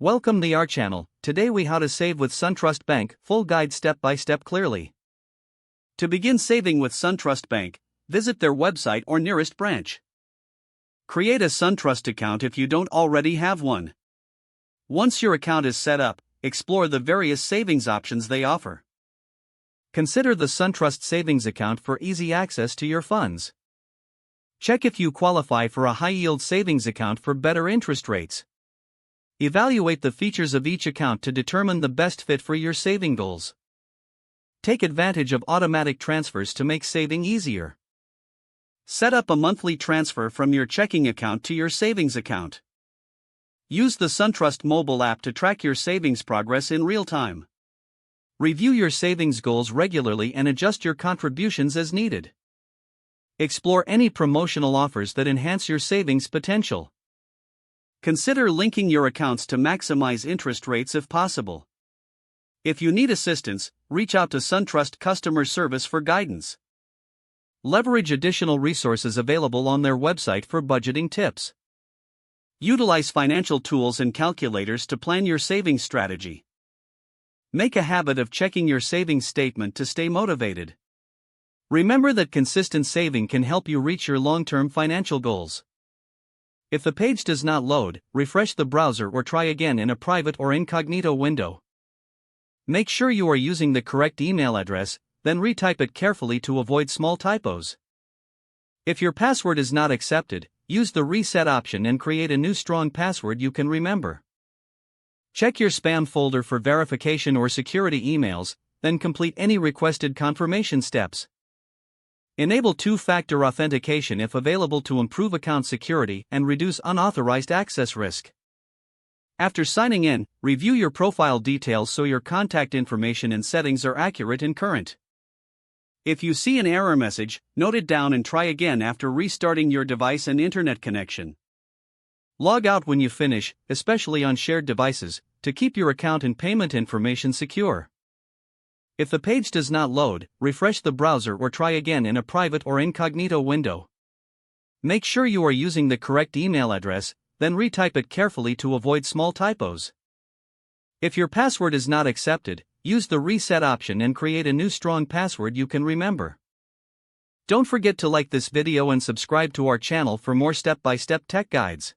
Welcome to our channel. Today we how to save with SunTrust Bank, full guide step by step clearly. To begin saving with SunTrust Bank, visit their website or nearest branch. Create a SunTrust account if you don't already have one. Once your account is set up, explore the various savings options they offer. Consider the SunTrust savings account for easy access to your funds. Check if you qualify for a high-yield savings account for better interest rates. Evaluate the features of each account to determine the best fit for your saving goals. Take advantage of automatic transfers to make saving easier. Set up a monthly transfer from your checking account to your savings account. Use the SunTrust mobile app to track your savings progress in real time. Review your savings goals regularly and adjust your contributions as needed. Explore any promotional offers that enhance your savings potential. Consider linking your accounts to maximize interest rates if possible. If you need assistance, reach out to SunTrust customer service for guidance. Leverage additional resources available on their website for budgeting tips. Utilize financial tools and calculators to plan your savings strategy. Make a habit of checking your savings statement to stay motivated. Remember that consistent saving can help you reach your long-term financial goals. If the page does not load, refresh the browser or try again in a private or incognito window. Make sure you are using the correct email address, then retype it carefully to avoid small typos. If your password is not accepted, use the reset option and create a new strong password you can remember. Check your spam folder for verification or security emails, then complete any requested confirmation steps. Enable two-factor authentication if available to improve account security and reduce unauthorized access risk. After signing in, review your profile details so your contact information and settings are accurate and current. If you see an error message, note it down and try again after restarting your device and internet connection. Log out when you finish, especially on shared devices, to keep your account and payment information secure. If the page does not load, refresh the browser or try again in a private or incognito window. Make sure you are using the correct email address, then retype it carefully to avoid small typos. If your password is not accepted, use the reset option and create a new strong password you can remember. Don't forget to like this video and subscribe to our channel for more step-by-step tech guides.